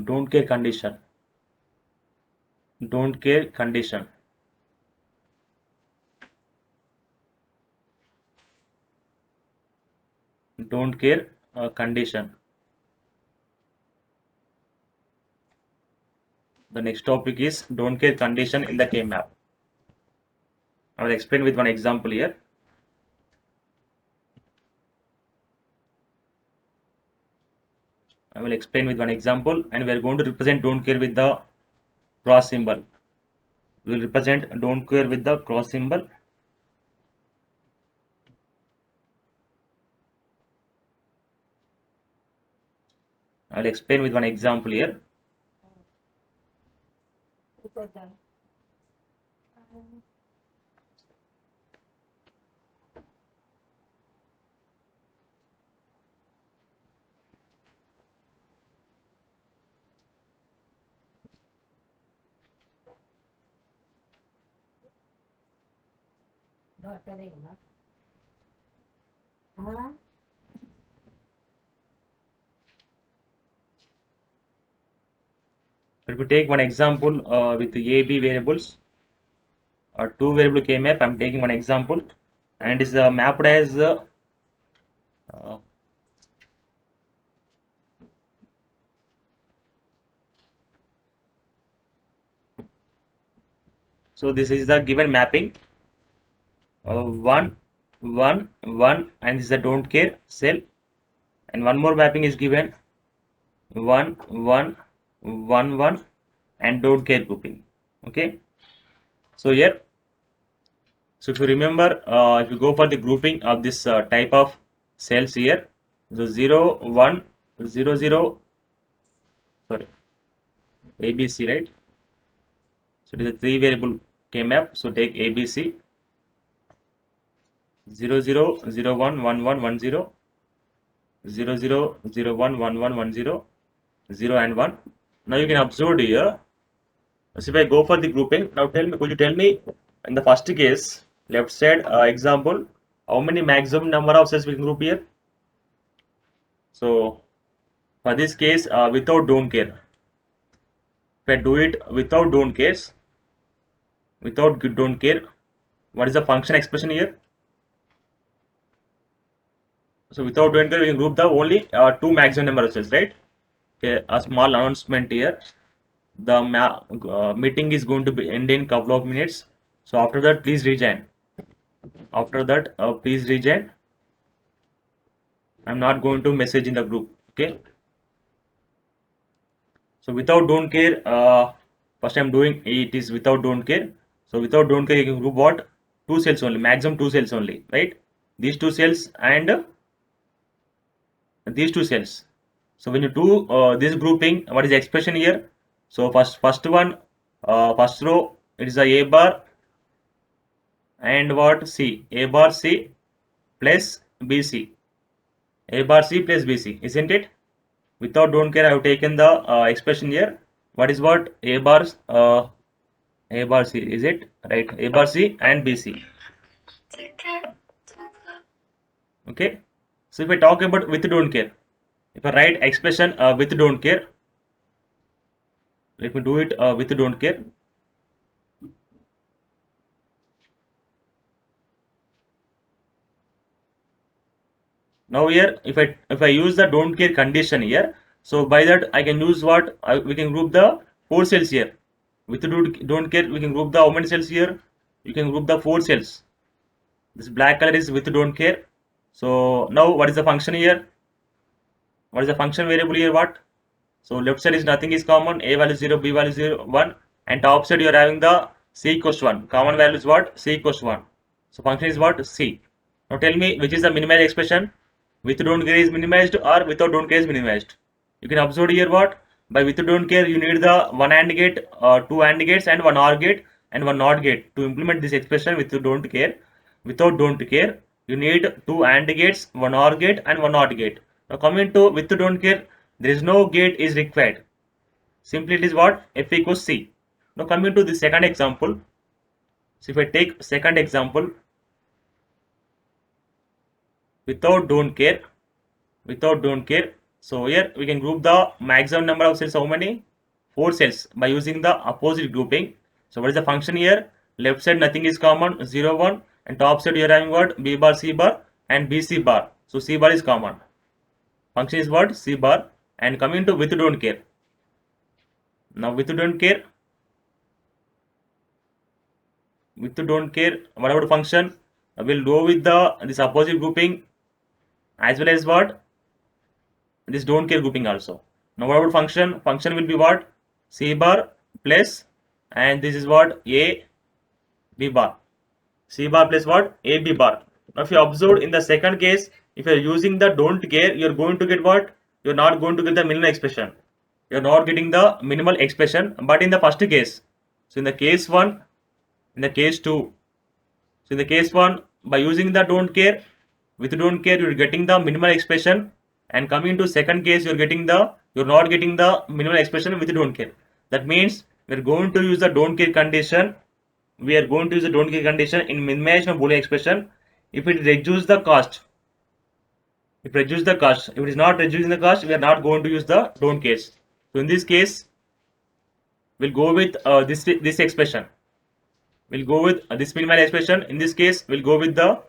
don't care condition, don't care condition. Don't care condition. The next topic is don't care condition in the K-map. I will explain with one example here. I will explain with one example, and we are going to represent don't care with the cross symbol. We will represent don't care with the cross symbol. I will explain with one example here. If we take one example with the A, B variables or two variable K-map, I am taking one example, and is mapped as so this is the given mapping 1 1 1, and this is the don't care cell, and one more mapping is given 1 1 1 1 and don't care grouping. Okay, so here, so if you remember, if you go for the grouping of this type of cells here, so 0 1 0 0, sorry, ABC, right? So it is a three variable K-map. So take ABC 0 0 0 1 1 1 1 0 0 0 0 1 1 1 1 0 0 and 1. Now you can observe here. So if I go for the grouping, now tell me, could you tell me in the first case, left side example, how many maximum number of cells we can group here? So for this case, without don't care, if I do it without don't cares, without don't care, what is the function expression here? So without don't care, we can group the only two maximum number of cells, right? Okay, a small announcement here. The meeting is going to be end in couple of minutes. So after that, please rejoin. After that, please rejoin. I'm not going to message in the group. Okay. So without don't care, first I'm doing it is without don't care. So without don't care, you can group what? Two cells only, maximum two cells only, right? These two cells and these two cells. So when you do this grouping, what is the expression here? So first one, first row, it is a A bar and what C, A bar C plus BC, A bar C plus BC, isn't it? Without don't care, I have taken the expression here. What is what? A bar C, is it right? A bar C and BC. Okay. So if I talk about with don't care, if I write expression with don't care, let me do it with don't care. Now here, if I use the don't care condition here, so by that I can use what we can group the four cells here. With don't care, we can group the how many cells here? You can group the four cells. This black color is with don't care. So now what is the function here? What is the function variable here? What? So left side is nothing is common. A value 0, B value 0, 1, and top side you are having the C equals 1. Common value is what? C equals 1. So function is what? C. Now tell me which is the minimized expression? With don't care is minimized or without don't care is minimized? You can observe here what? By with don't care you need the one AND gate, two AND gates and one OR gate and one NOT gate to implement this expression with don't care. Without don't care you need two AND gates, one OR gate and one NOT gate. Now coming to with don't care, there is no gate is required. Simply it is what? F equals C. Now coming to the second example. So if I take second example, without don't care, So here we can group the maximum number of cells, how many? 4 cells, by using the opposite grouping. So what is the function here? Left side nothing is common, 0 1, and top side you are having what? B bar, C bar, and BC bar. So C bar is common. Function is what? C bar. And coming to with don't care. Now with don't care, whatever function, will go with the this opposite grouping as well as what? This don't care grouping also. Now what about function? Function will be what? C bar plus, and this is what? A B bar. C bar plus what? A B bar. Now if you observe in the second case, if you are using the don't care, you are going to get what? You are not going to get the minimal expression. You are not getting the minimal expression. But in the first case, so in the case 1, in the case 2, so in the case 1, by using the don't care, with don't care, you are getting the minimal expression. And coming to second case, you are not getting the minimal expression with don't care. That means we are going to use the don't care condition. We are going to use the don't care condition in minimization of Boolean expression if it reduces the cost. If it is not reducing the cost, we are not going to use the don't case. So in this case, we'll go with this expression. We'll go with this minimal expression. In this case, we'll go with the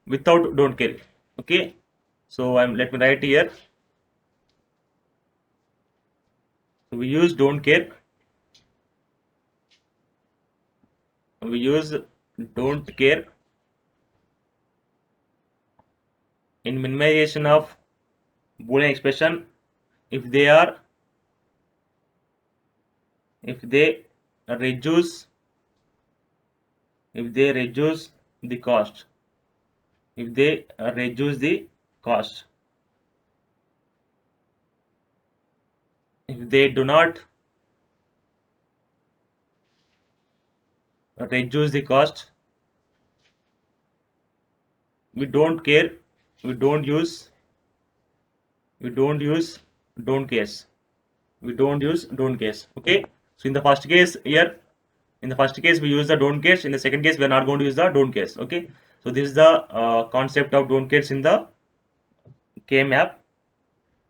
without don't care. Okay. So let me write here. So we use don't care. We use don't care in minimization of Boolean expression if they reduce the cost. If they reduce the cost. If they do not reduce the cost, we don't care. We don't use don't case. We don't use don't case. Okay. So in the first case here, we use the don't case. In the second case, we are not going to use the don't case. Okay. So this is the concept of don't case in the K-map.